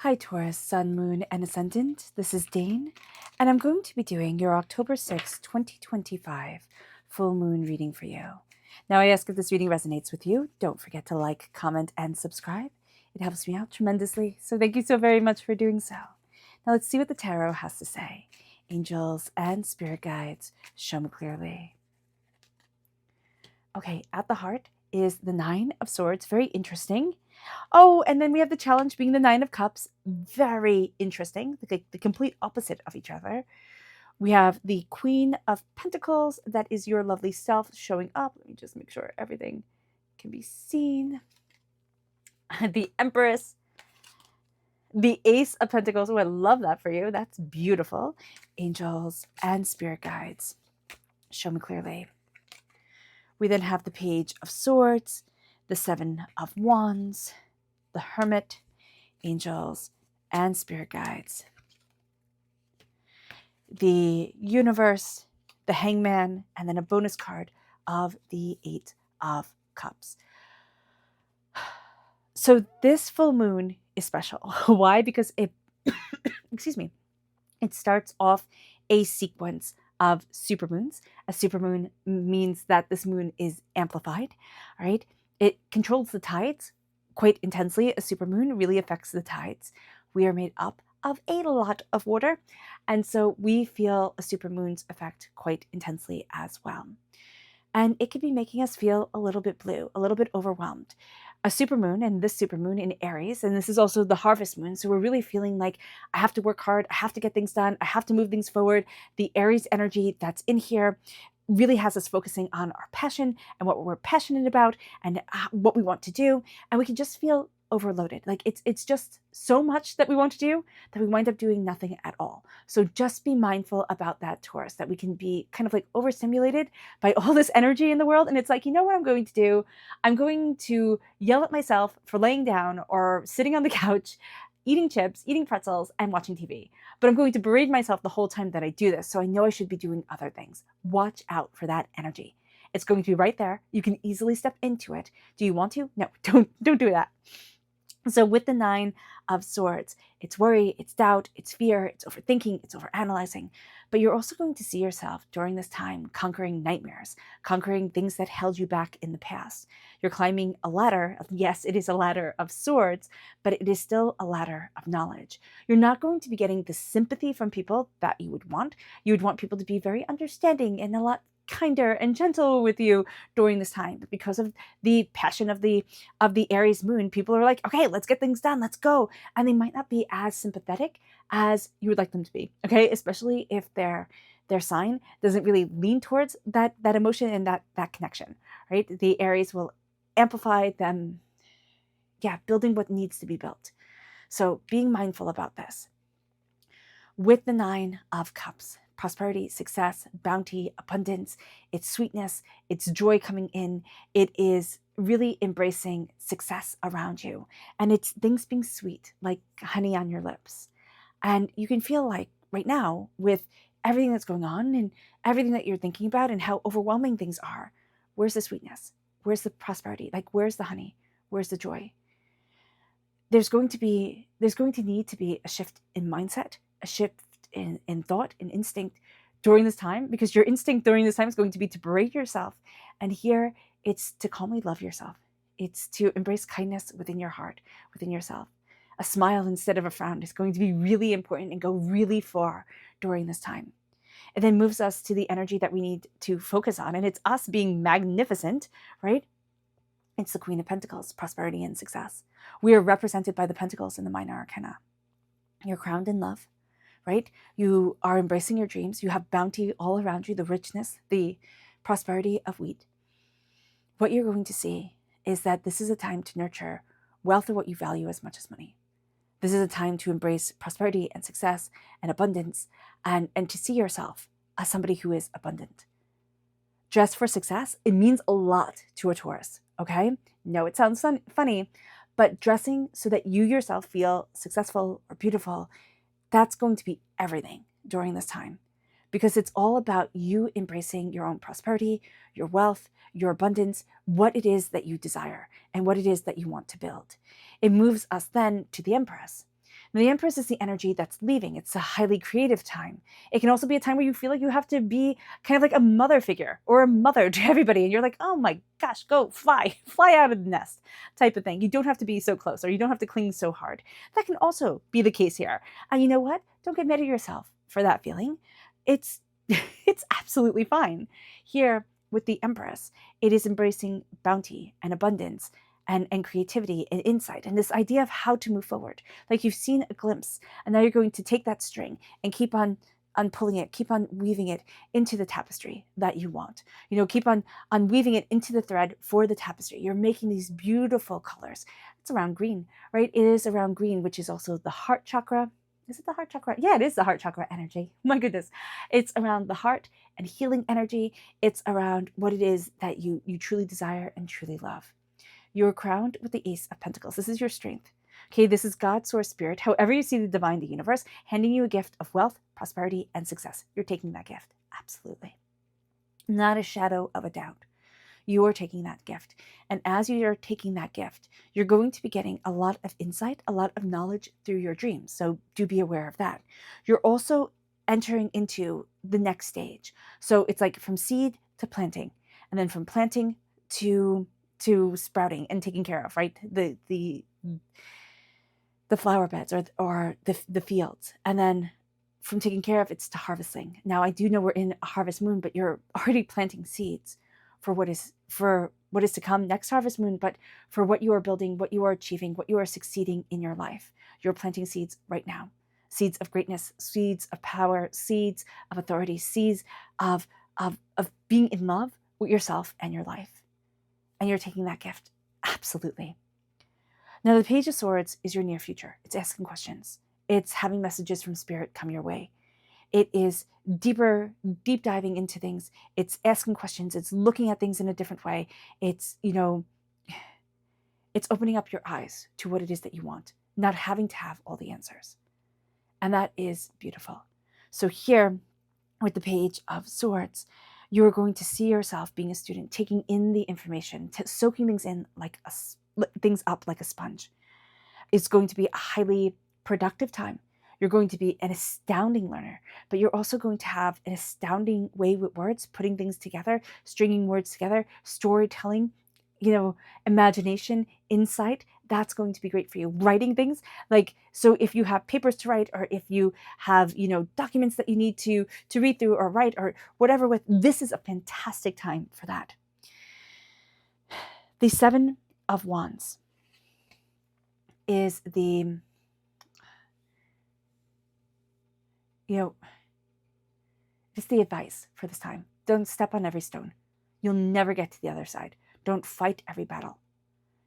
Hi Taurus, Sun, Moon, and Ascendant. This is Dane, and I'm going to be doing your October 6, 2025 full moon reading for you. Now, I ask if this reading resonates with you. Don't forget to like, comment, and subscribe. It helps me out tremendously, so thank you so very much for doing so. Now, let's see what the tarot has to say. Angels and spirit guides, show me clearly. Okay, at the heart is the Nine of Swords, very interesting. Oh, and then we have the challenge being the Nine of Cups, very interesting, the complete opposite of each other. We have the Queen of Pentacles, that is your lovely self showing up. Let me just make sure everything can be seen. The Empress, the Ace of Pentacles. Oh, I love that for you. That's beautiful. Angels and spirit guides, show me clearly. We then have the Page of Swords, the Seven of Wands, the Hermit, angels, and spirit guides. The Universe, the Hangman, and then a bonus card of the Eight of Cups. So this full moon is special. Why? Because it, excuse me, it starts off a sequence of supermoons. A supermoon means that this moon is amplified, all right? It controls the tides quite intensely. A supermoon really affects the tides. We are made up of a lot of water, and so we feel a supermoon's effect quite intensely as well. And it could be making us feel a little bit blue, a little bit overwhelmed. A supermoon, and this supermoon in Aries, and this is also the harvest moon, so we're really feeling like I have to work hard, I have to get things done, I have to move things forward. The Aries energy that's in here really has us focusing on our passion and what we're passionate about and what we want to do, and we can just feel overloaded. Like it's just so much that we want to do that we wind up doing nothing at all. So just be mindful about that, Taurus, that we can be kind of like overstimulated by all this energy in the world, and it's like, you know what I'm going to do? I'm going to yell at myself for laying down or sitting on the couch, eating chips, eating pretzels, and watching TV. But I'm going to berate myself the whole time that I do this, so I know I should be doing other things. Watch out for that energy. It's going to be right there. You can easily step into it. Do you want to? No, don't do that. So with the Nine of Swords, it's worry, it's doubt, it's fear, it's overthinking, it's overanalyzing. But you're also going to see yourself during this time conquering nightmares, conquering things that held you back in the past. You're climbing a ladder. Yes, it is a ladder of swords, but it is still a ladder of knowledge. You're not going to be getting the sympathy from people that you would want. You would want people to be very understanding and a lot kinder and gentle with you during this time. But because of the passion of the Aries moon, people are like, okay, let's get things done, let's go. And they might not be as sympathetic as you would like them to be, okay? Especially if their sign doesn't really lean towards that emotion and that connection, right? The Aries will amplify them, building what needs to be built. So being mindful about this. With the Nine of Cups, prosperity, success, bounty, abundance, it's sweetness, it's joy coming in. It is really embracing success around you. And it's things being sweet, like honey on your lips. And you can feel like right now, with everything that's going on and everything that you're thinking about and how overwhelming things are, where's the sweetness? Where's the prosperity? Like, where's the honey? Where's the joy? There's going to need to be a shift in mindset, a shift in thought and instinct during this time, because your instinct during this time is going to be to berate yourself. And here it's to calmly love yourself. It's to embrace kindness within your heart, within yourself. A smile instead of a frown is going to be really important and go really far during this time. It then moves us to the energy that we need to focus on, and it's us being magnificent, right? It's the Queen of Pentacles, prosperity and success. We are represented by the Pentacles in the Minor Arcana. You're crowned in love, right? You are embracing your dreams. You have bounty all around you, the richness, the prosperity of wheat. What you're going to see is that this is a time to nurture wealth of what you value as much as money. This is a time to embrace prosperity and success and abundance, and to see yourself as somebody who is abundant. Dress for success, it means a lot to a Taurus, okay? No, it sounds funny, but dressing so that you yourself feel successful or beautiful, that's going to be everything during this time, because it's all about you embracing your own prosperity, your wealth, your abundance, what it is that you desire and what it is that you want to build. It moves us then to the Empress. Now, the Empress is the energy that's leaving. It's a highly creative time. It can also be a time where you feel like you have to be kind of like a mother figure or a mother to everybody. And you're like, oh my gosh, go fly, fly out of the nest type of thing. You don't have to be so close, or you don't have to cling so hard. That can also be the case here. And you know what? Don't get mad at yourself for that feeling. It's, it's absolutely fine. Here with the Empress, it is embracing bounty and abundance and creativity and insight and this idea of how to move forward. Like you've seen a glimpse, and now you're going to take that string and keep on pulling it, keep on weaving it into the tapestry that you want. You know, keep on weaving it into the thread for the tapestry. You're making these beautiful colors. It's around green, right? It is around green, which is also the heart chakra. Is it the heart chakra? Yeah, it is the heart chakra energy. My goodness. It's around the heart and healing energy. It's around what it is that you truly desire and truly love. You're crowned with the Ace of Pentacles. This is your strength. Okay, this is God, source, spirit, however you see the divine, the universe, handing you a gift of wealth, prosperity, and success. You're taking that gift. Absolutely. Not a shadow of a doubt. You are taking that gift. And as you are taking that gift, you're going to be getting a lot of insight, a lot of knowledge through your dreams. So do be aware of that. You're also entering into the next stage. So it's like from seed to planting, and then from planting to sprouting and taking care of, right? The flower beds or the fields. And then from taking care of, it's to harvesting. Now, I do know we're in a harvest moon, but you're already planting seeds for what is to come next harvest moon, but for what you are building, what you are achieving, what you are succeeding in your life. You're planting seeds right now. Seeds of greatness, seeds of power, seeds of authority, seeds of being in love with yourself and your life. And you're taking that gift. Absolutely. Now, the Page of Swords is your near future. It's asking questions. It's having messages from Spirit come your way. It is deep diving into things. It's asking questions. It's looking at things in a different way. It's, it's opening up your eyes to what it is that you want, not having to have all the answers. And that is beautiful. So here with the Page of Swords, you are going to see yourself being a student, taking in the information, soaking things in things up like a sponge. It's going to be a highly productive time. You're going to be an astounding learner, but you're also going to have an astounding way with words, putting things together, stringing words together, storytelling, imagination, insight. That's going to be great for you. Writing things, so if you have papers to write, or if you have, documents that you need to read through or write or whatever with, this is a fantastic time for that. The Seven of Wands is it's the advice for this time. Don't step on every stone. You'll never get to the other side. Don't fight every battle.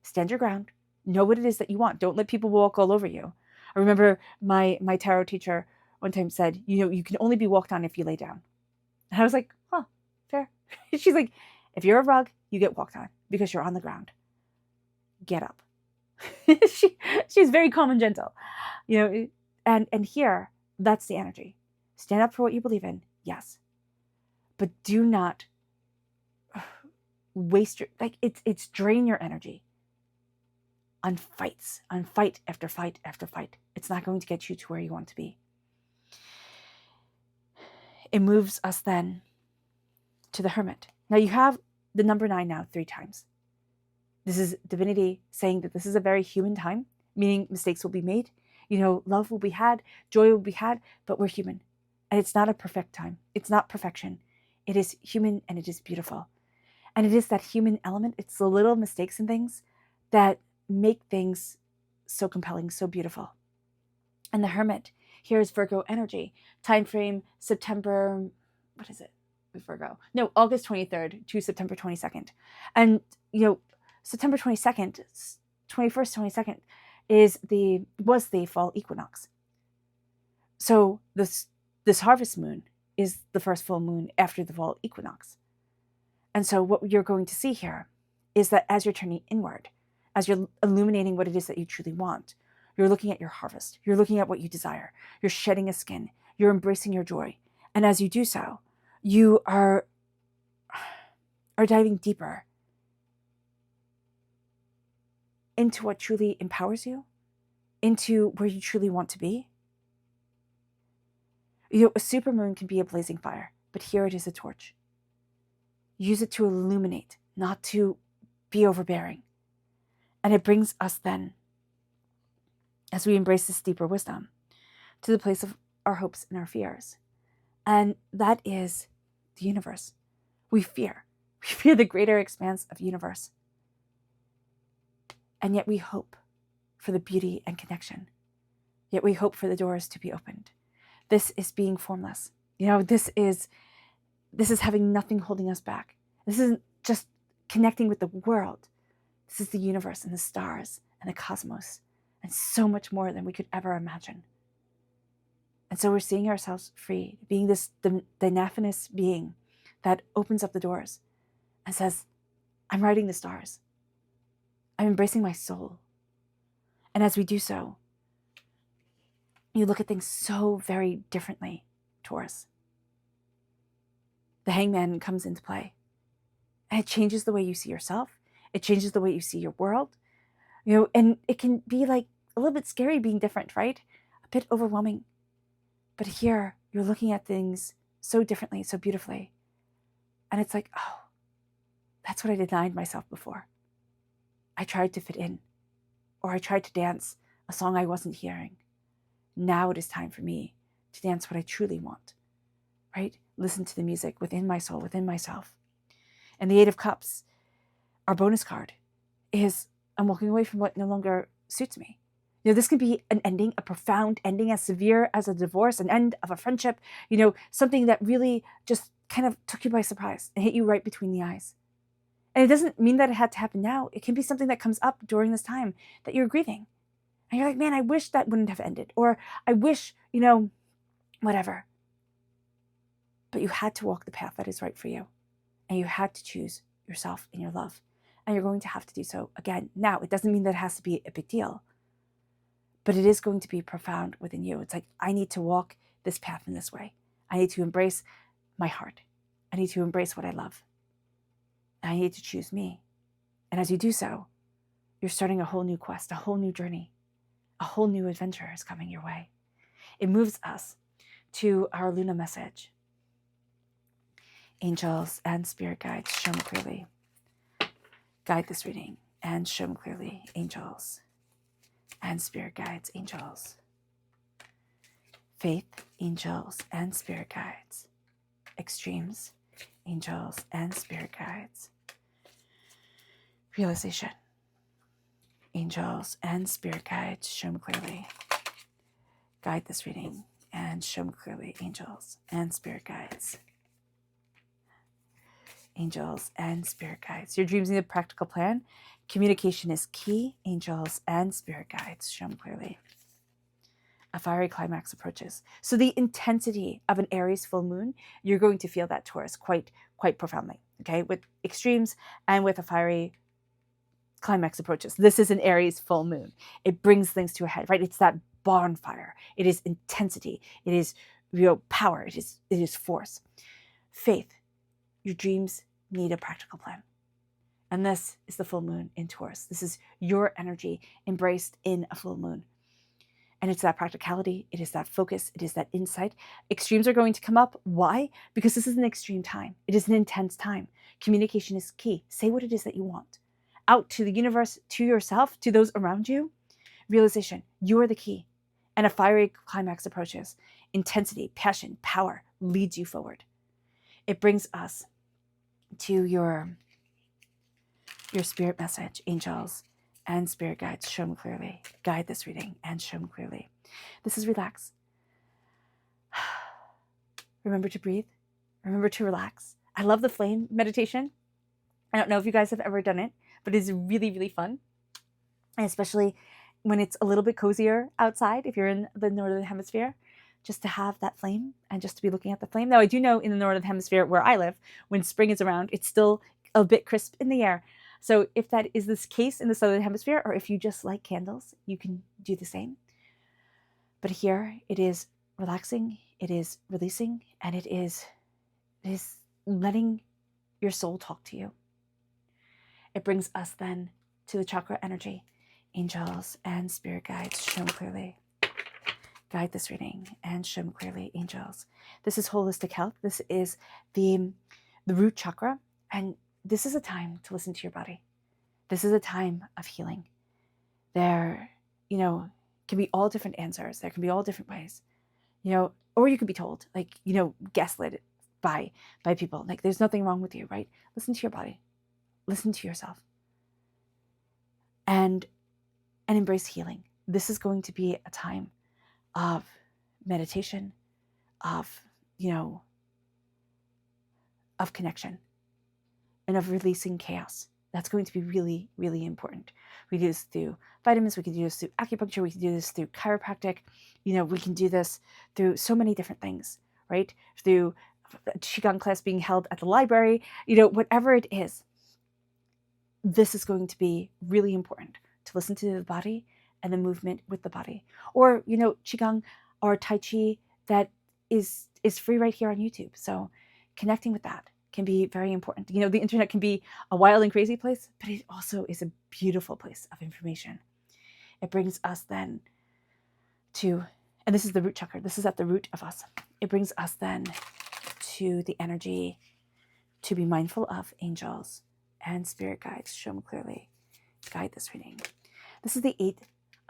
Stand your ground. Know what it is that you want. Don't let people walk all over you. I remember my tarot teacher one time said, you can only be walked on if you lay down. And I was like, huh, fair. She's like, if you're a rug, you get walked on because you're on the ground. Get up. She's very calm and gentle, and here, that's the energy. Stand up for what you believe in, yes. But do not waste it's drain your energy on fight after fight after fight. It's not going to get you to where you want to be. It moves us then to the Hermit. Now you have the number 9 now 3 times. This is divinity saying that this is a very human time, meaning mistakes will be made. Love will be had, joy will be had, but we're human. And it's not a perfect time. It's not perfection. It is human and it is beautiful. And it is that human element. It's the little mistakes and things that make things so compelling, so beautiful. And the Hermit, here is Virgo energy. Time frame, September, what is it? Virgo. No, August 23rd to September 22nd. And, September 22nd, 21st, 22nd was the fall equinox. So this harvest moon is the first full moon after the fall equinox. And so what you're going to see here is that as you're turning inward, as you're illuminating what it is that you truly want, you're looking at your harvest. You're looking at what you desire. You're shedding a skin. You're embracing your joy. And as you do so, you are diving deeper into what truly empowers you into where you truly want to be. A supermoon can be a blazing fire, but here it is a torch. Use it to illuminate, not to be overbearing. And it brings us then, as we embrace this deeper wisdom, to the place of our hopes and our fears. And that is the universe. We fear the greater expanse of universe. And yet we hope for the beauty and connection. Yet we hope for the doors to be opened. This is being formless. This is having nothing holding us back. This isn't just connecting with the world. This is the universe and the stars and the cosmos and so much more than we could ever imagine. And so we're seeing ourselves free, being this diaphanous being that opens up the doors and says, I'm riding the stars. I'm embracing my soul. And as we do so, you look at things so very differently, Taurus. The hangman comes into play. And it changes the way you see yourself. It changes the way you see your world. And it can be like a little bit scary being different, right? A bit overwhelming. But here, you're looking at things so differently, so beautifully. And it's like, oh, that's what I denied myself before. I tried to fit in, or I tried to dance a song I wasn't hearing. Now it is time for me to dance what I truly want, right? Listen to the music within my soul, within myself. And the Eight of Cups, our bonus card, is I'm walking away from what no longer suits me. This can be an ending, a profound ending, as severe as a divorce, an end of a friendship, something that really just kind of took you by surprise and hit you right between the eyes. And it doesn't mean that it had to happen now. It can be something that comes up during this time that you're grieving. And you're like, man, I wish that wouldn't have ended. Or I wish, whatever. But you had to walk the path that is right for you. And you had to choose yourself in your love. And you're going to have to do so again. Now, it doesn't mean that it has to be a big deal. But it is going to be profound within you. It's like, I need to walk this path in this way. I need to embrace my heart. I need to embrace what I love. And I need to choose me. And as you do so, you're starting a whole new quest, a whole new journey. A whole new adventure is coming your way. It moves us to our Luna message. Angels and spirit guides, show me clearly. Guide this reading and show me clearly, angels and spirit guides, angels. Faith, angels and spirit guides. Extremes, angels and spirit guides. Realization. Angels and spirit guides, show me clearly. Guide this reading and show me clearly, angels and spirit guides. Angels and spirit guides. Your dreams need a practical plan. Communication is key. Angels and spirit guides, show me clearly. A fiery climax approaches. So the intensity of an Aries full moon, you're going to feel that, Taurus, quite profoundly. Okay, with extremes and with a fiery climax approaches. This is an Aries full moon. It brings things to a head, right? It's that bonfire. It is intensity. It is power. It is force. Faith. Your dreams need a practical plan. And this is the full moon in Taurus. This is your energy embraced in a full moon. And it's that practicality. It is that focus. It is that insight. Extremes are going to come up. Why? Because this is an extreme time. It is an intense time. Communication is key. Say what it is that you want. Out to the universe, to yourself, to those around you. Realization, you are the key. And a fiery climax approaches. Intensity, passion, power leads you forward. It brings us to your spirit message, angels and spirit guides, show me clearly. Guide this reading and show me clearly. This is relax. Remember to breathe. Remember to relax. I love the flame meditation. I don't know if you guys have ever done it, but it's really, really fun. And especially when it's a little bit cozier outside, if you're in the northern hemisphere, just to have that flame and just to be looking at the flame. Now, I do know in the northern hemisphere where I live, when spring is around, it's still a bit crisp in the air. So if that is this case in the southern hemisphere, or if you just like candles, you can do the same. But here it is relaxing, it is releasing, and it is letting your soul talk to you. It brings us then to the chakra energy. Angels and spirit guides, show me clearly. Guide this reading and show me clearly, angels. This is holistic health. This is the root chakra. And this is a time to listen to your body. This is a time of healing. There, can be all different answers. There can be all different ways, or you could be told, gaslit by people. Like, there's nothing wrong with you, right? Listen to your body. Listen to yourself. And embrace healing. This is going to be a time of meditation, of connection, and of releasing chaos. That's going to be really, really important. We do this through vitamins. We can do this through acupuncture. We can do this through chiropractic. We can do this through so many different things, right? Through a Qigong class being held at the library, whatever it is. This is going to be really important to listen to the body and the movement with the body. Or, Qigong or Tai Chi that is free right here on YouTube. So connecting with that can be very important. The internet can be a wild and crazy place, but it also is a beautiful place of information. It brings us then to, and this is the root chakra, this is at the root of us. It brings us then to the energy to be mindful of, angels and spirit guides. Show me clearly. Guide this reading. This is the 8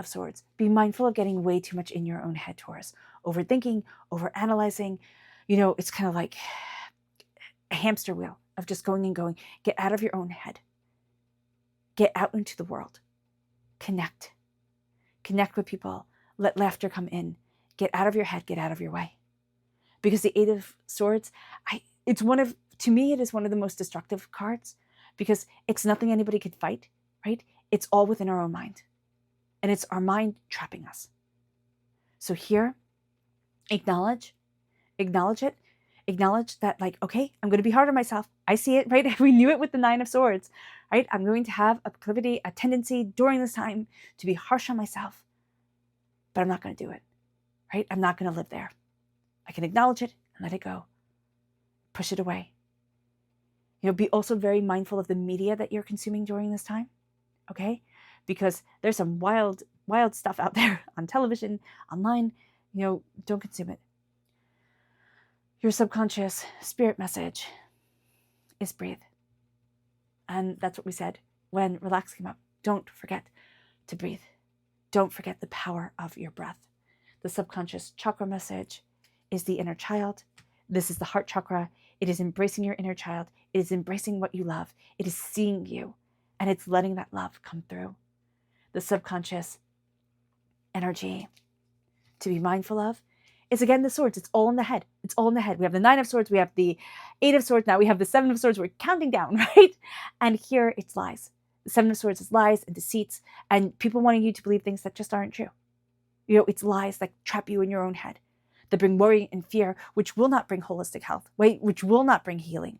of Swords. Be mindful of getting way too much in your own head, Taurus. Overthinking, overanalyzing. It's kind of like a hamster wheel of just going and going. Get out of your own head. Get out into the world. Connect. Connect with people. Let laughter come in. Get out of your head. Get out of your way. Because the 8 of Swords, to me, it is one of the most destructive cards, because it's nothing anybody could fight, right? It's all within our own mind. And it's our mind trapping us. So here, acknowledge it. Acknowledge that, okay, I'm going to be hard on myself. I see it, right? We knew it with the 9 of Swords, right? I'm going to have a proclivity, a tendency during this time to be harsh on myself, but I'm not going to do it, right? I'm not going to live there. I can acknowledge it and let it go. Push it away. Be also very mindful of the media that you're consuming during this time, okay? Because there's some wild stuff out there on television, online. Don't consume it. Your subconscious spirit message is breathe. And that's what we said when relax came up. Don't forget to breathe. Don't forget the power of your breath. The subconscious chakra message is the inner child. This is the heart chakra. It is embracing your inner child. It is embracing what you love. It is seeing you, and it's letting that love come through. The subconscious energy to be mindful of is, again, the Swords. It's all in the head. It's all in the head. We have the 9 of Swords. We have the 8 of Swords. Now we have the 7 of Swords. We're counting down, right? And here it's lies. The 7 of Swords is lies and deceits and people wanting you to believe things that just aren't true. It's lies that trap you in your own head, that bring worry and fear, which will not bring holistic health, right? Which will not bring healing.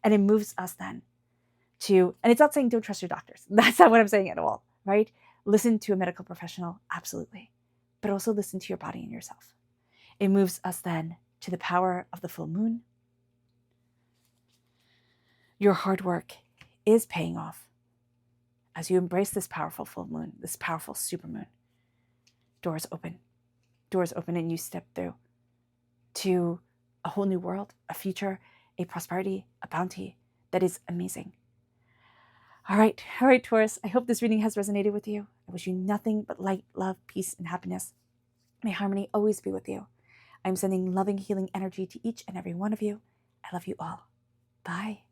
And it moves us then to, and it's not saying don't trust your doctors. That's not what I'm saying at all, right? Listen to a medical professional, absolutely. But also listen to your body and yourself. It moves us then to the power of the full moon. Your hard work is paying off as you embrace this powerful full moon, this powerful supermoon. Doors open, and you step through to a whole new world, a future, a prosperity, a bounty that is amazing. All right, Taurus, I hope this reading has resonated with you. I wish you nothing but light, love, peace, and happiness. May harmony always be with you. I'm sending loving, healing energy to each and every one of you. I love you all. Bye.